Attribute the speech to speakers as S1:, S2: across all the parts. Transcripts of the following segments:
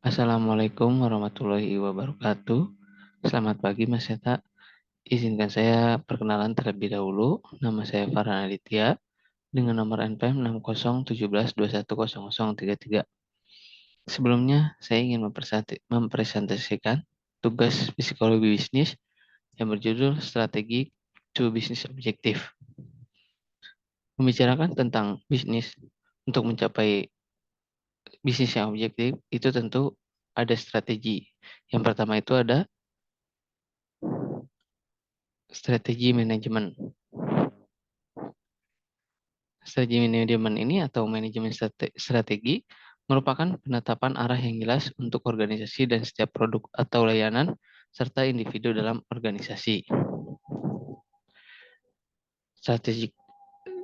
S1: Assalamualaikum warahmatullahi wabarakatuh. Selamat pagi Mas Seta. Izinkan saya perkenalan terlebih dahulu. Nama saya Farhan Aditya dengan nomor NPM 6017210033. Sebelumnya, saya ingin mempresentasikan tugas psikologi bisnis yang berjudul Strategi to Business Objective. Membicarakan tentang bisnis untuk mencapai bisnis yang objektif, itu tentu ada strategi. Yang pertama itu ada strategi manajemen. Strategi manajemen ini atau manajemen strategi merupakan penetapan arah yang jelas untuk organisasi dan setiap produk atau layanan serta individu dalam organisasi. Strategi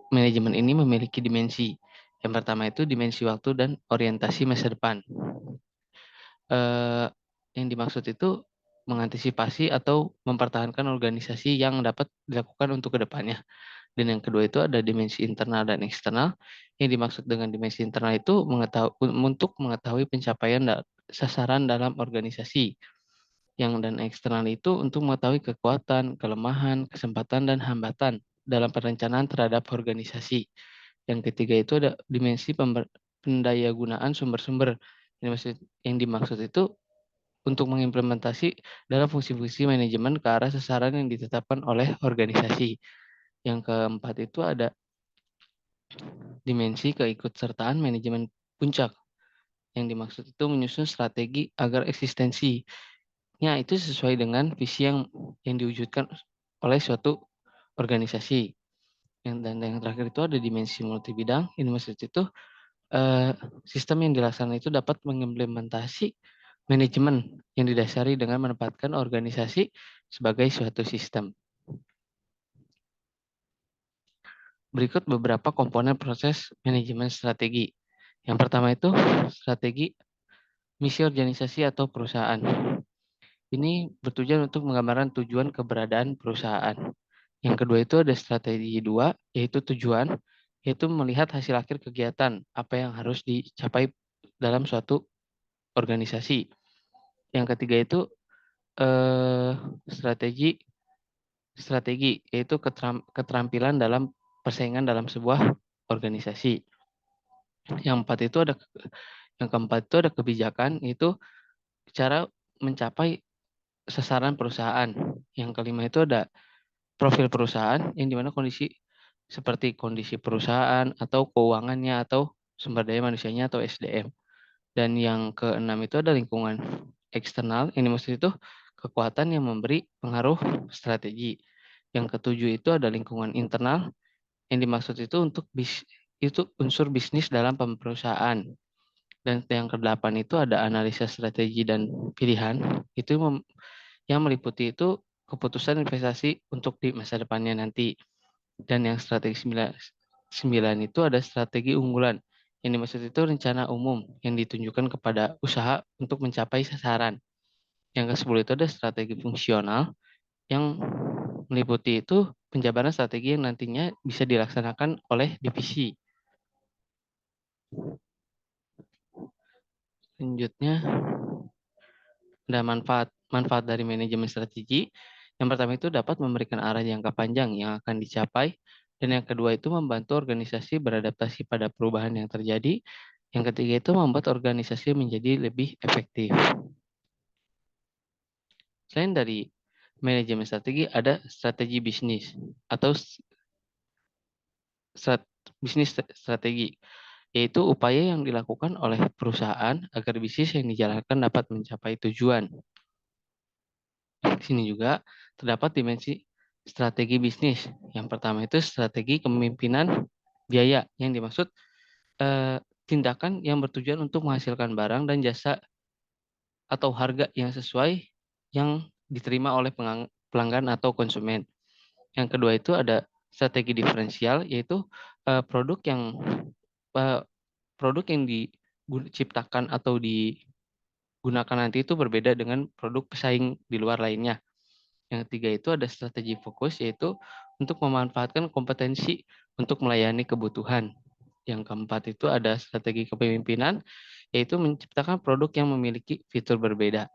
S1: manajemen ini memiliki dimensi. Yang pertama itu dimensi waktu dan orientasi masa depan. Yang dimaksud itu mengantisipasi atau mempertahankan organisasi yang dapat dilakukan untuk kedepannya. Dan yang kedua itu ada dimensi internal dan eksternal. Yang dimaksud dengan dimensi internal itu untuk mengetahui pencapaian sasaran dalam organisasi. Yang dan eksternal itu untuk mengetahui kekuatan, kelemahan, kesempatan, dan hambatan dalam perencanaan terhadap organisasi. Yang ketiga itu ada dimensi pendayagunaan sumber-sumber. Yang dimaksud itu untuk mengimplementasi dalam fungsi-fungsi manajemen ke arah sasaran yang ditetapkan oleh organisasi. Yang keempat itu ada dimensi keikutsertaan manajemen puncak. Yang dimaksud itu menyusun strategi agar eksistensinya itu sesuai dengan visi yang diwujudkan oleh suatu organisasi. Dan yang terakhir itu ada dimensi multibidang. Ini maksud itu sistem yang dilaksanakan itu dapat mengimplementasi manajemen yang didasari dengan menempatkan organisasi sebagai suatu sistem. Berikut beberapa komponen proses manajemen strategi. Yang pertama itu strategi misi organisasi atau perusahaan. Ini bertujuan untuk menggambarkan tujuan keberadaan perusahaan. Yang kedua itu ada strategi dua, yaitu tujuan, yaitu melihat hasil akhir kegiatan, apa yang harus dicapai dalam suatu organisasi. Yang ketiga itu strategi, yaitu keterampilan dalam persaingan dalam sebuah organisasi. Yang keempat itu ada kebijakan, itu cara mencapai sasaran perusahaan. Yang kelima itu ada profil perusahaan, yang dimana kondisi seperti kondisi perusahaan atau keuangannya atau sumber daya manusianya atau SDM. Dan yang keenam itu ada lingkungan eksternal, ini maksud itu kekuatan yang memberi pengaruh strategi. Yang ketujuh itu ada lingkungan internal, yang dimaksud itu itu unsur bisnis dalam perusahaan. Dan yang kedelapan itu ada analisa strategi dan pilihan, itu yang meliputi itu keputusan investasi untuk di masa depannya nanti. Dan yang strategi 9 itu ada strategi unggulan. Yang dimaksud itu rencana umum yang ditunjukkan kepada usaha untuk mencapai sasaran. Yang ke-10 itu ada strategi fungsional yang meliputi itu penjabaran strategi yang nantinya bisa dilaksanakan oleh divisi. Selanjutnya ada manfaat dari manajemen strategi. Yang pertama itu dapat memberikan arah jangka panjang yang akan dicapai. Dan yang kedua itu membantu organisasi beradaptasi pada perubahan yang terjadi. Yang ketiga itu membuat organisasi menjadi lebih efektif. Selain dari manajemen strategi, ada strategi bisnis atau bisnis strategi, yaitu upaya yang dilakukan oleh perusahaan agar bisnis yang dijalankan dapat mencapai tujuan. Di sini juga terdapat dimensi strategi bisnis. Yang pertama itu strategi kepemimpinan biaya, yang dimaksud tindakan yang bertujuan untuk menghasilkan barang dan jasa atau harga yang sesuai yang diterima oleh pelanggan atau konsumen. Yang kedua itu ada strategi diferensial, yaitu produk yang uh, produk yang diciptakan atau digunakan nanti itu berbeda dengan produk pesaing di luar lainnya. Yang ketiga itu ada strategi fokus, yaitu untuk memanfaatkan kompetensi untuk melayani kebutuhan. Yang keempat itu ada strategi kepemimpinan, yaitu menciptakan produk yang memiliki fitur berbeda.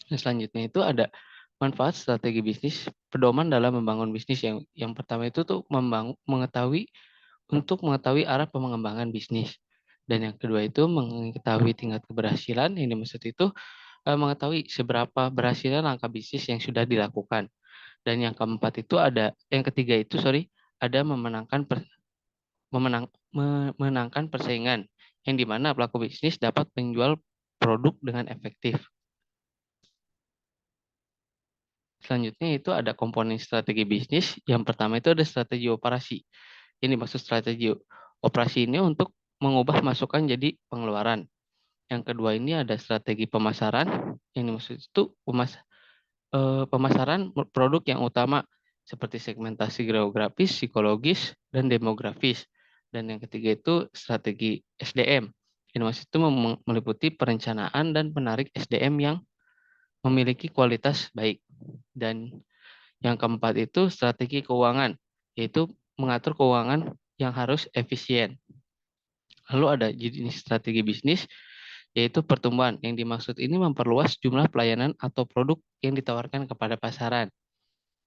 S1: Dan selanjutnya itu ada manfaat strategi bisnis, pedoman dalam membangun bisnis. Yang pertama itu tuh mengetahui arah pengembangan bisnis. Dan yang kedua itu mengetahui tingkat keberhasilan. Yang dimaksud itu mengetahui seberapa berhasilnya langkah bisnis yang sudah dilakukan. Dan yang keempat itu yang ketiga itu ada memenangkan persaingan, yang dimana pelaku bisnis dapat menjual produk dengan efektif. Selanjutnya itu ada komponen strategi bisnis. Yang pertama itu ada strategi operasi. Ini maksud strategi operasi ini untuk mengubah masukan jadi pengeluaran. Yang kedua ini ada strategi pemasaran. Ini maksud itu pemasaran produk yang utama seperti segmentasi geografis, psikologis, dan demografis. Dan yang ketiga itu strategi SDM. Ini maksud itu meliputi perencanaan dan menarik SDM yang memiliki kualitas baik. Dan yang keempat itu strategi keuangan, yaitu mengatur keuangan yang harus efisien. Lalu ada jenis strategi bisnis, yaitu pertumbuhan. Yang dimaksud ini memperluas jumlah pelayanan atau produk yang ditawarkan kepada pasaran.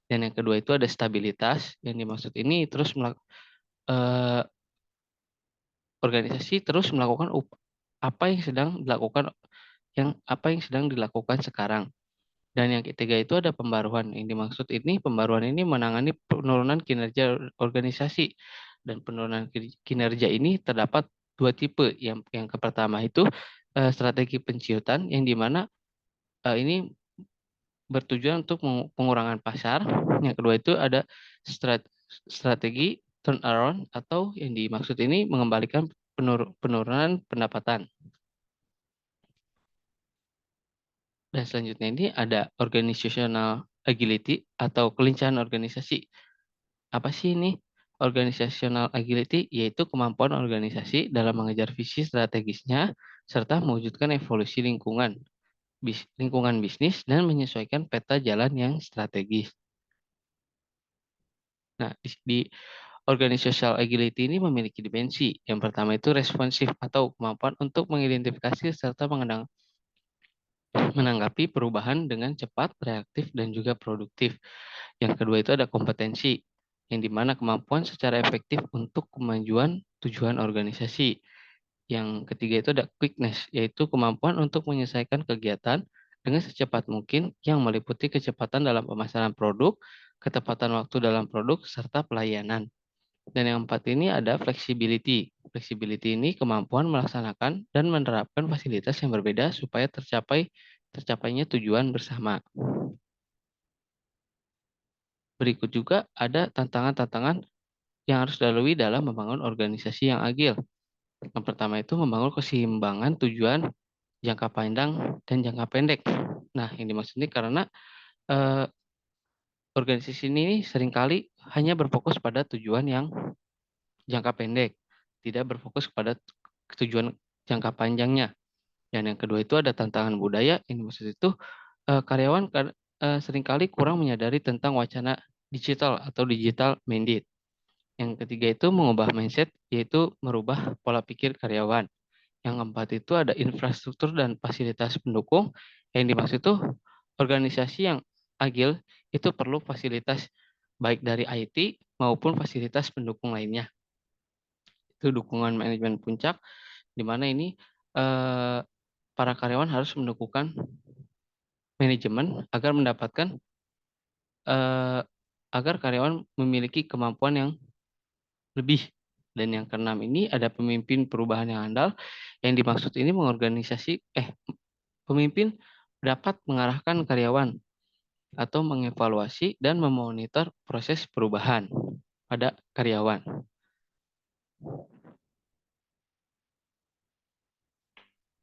S1: Dan yang kedua itu ada stabilitas. Yang dimaksud ini eh, organisasi terus melakukan apa yang sedang dilakukan sekarang. Dan yang ketiga itu ada pembaruan. Yang dimaksud ini pembaruan ini menangani penurunan kinerja organisasi. Dan penurunan kinerja ini terdapat dua tipe. Yang pertama itu strategi penciutan, yang dimana ini bertujuan untuk pengurangan pasar. Yang kedua itu ada strategi turnaround, atau yang dimaksud ini mengembalikan penurunan pendapatan. Dan selanjutnya ini ada organizational agility atau kelincahan organisasi. Apa sih ini? Organizational agility yaitu kemampuan organisasi dalam mengejar visi strategisnya serta mewujudkan evolusi lingkungan bisnis dan menyesuaikan peta jalan yang strategis. Nah, di organizational agility ini memiliki dimensi. Yang pertama itu responsif atau kemampuan untuk mengidentifikasi serta menanggapi perubahan dengan cepat, reaktif, dan juga produktif. Yang kedua itu ada kompetensi, yang dimana kemampuan secara efektif untuk kemajuan tujuan organisasi. Yang ketiga itu ada quickness, yaitu kemampuan untuk menyelesaikan kegiatan dengan secepat mungkin, yang meliputi kecepatan dalam pemasaran produk, ketepatan waktu dalam produk, serta pelayanan. Dan yang empat ini ada flexibility. Flexibility ini kemampuan melaksanakan dan menerapkan fasilitas yang berbeda supaya tercapainya tujuan bersama. Berikut juga ada tantangan-tantangan yang harus dilalui dalam membangun organisasi yang agil. Yang pertama itu membangun keseimbangan tujuan jangka panjang dan jangka pendek. Nah, yang dimaksud ini karena eh, organisasi ini seringkali hanya berfokus pada tujuan yang jangka pendek, tidak berfokus pada tujuan jangka panjangnya. Dan yang kedua itu ada tantangan budaya. Yang dimaksud itu karyawan seringkali kurang menyadari tentang wacana digital atau digital mandate. Yang ketiga itu mengubah mindset, yaitu merubah pola pikir karyawan. Yang keempat itu ada infrastruktur dan fasilitas pendukung. Yang dimaksud itu organisasi yang agil itu perlu fasilitas baik dari IT maupun fasilitas pendukung lainnya. Itu dukungan manajemen puncak, di mana ini eh, para karyawan harus mendukungkan manajemen eh, agar karyawan memiliki kemampuan yang lebih. Dan yang keenam ini ada pemimpin perubahan yang andal. Yang dimaksud ini pemimpin dapat mengarahkan karyawan atau mengevaluasi dan memonitor proses perubahan pada karyawan.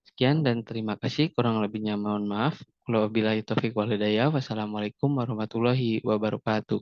S1: Sekian dan terima kasih. Kurang lebihnya mohon maaf. Wabillahi taufiq wal hidayah. Wassalamualaikum warahmatullahi wabarakatuh.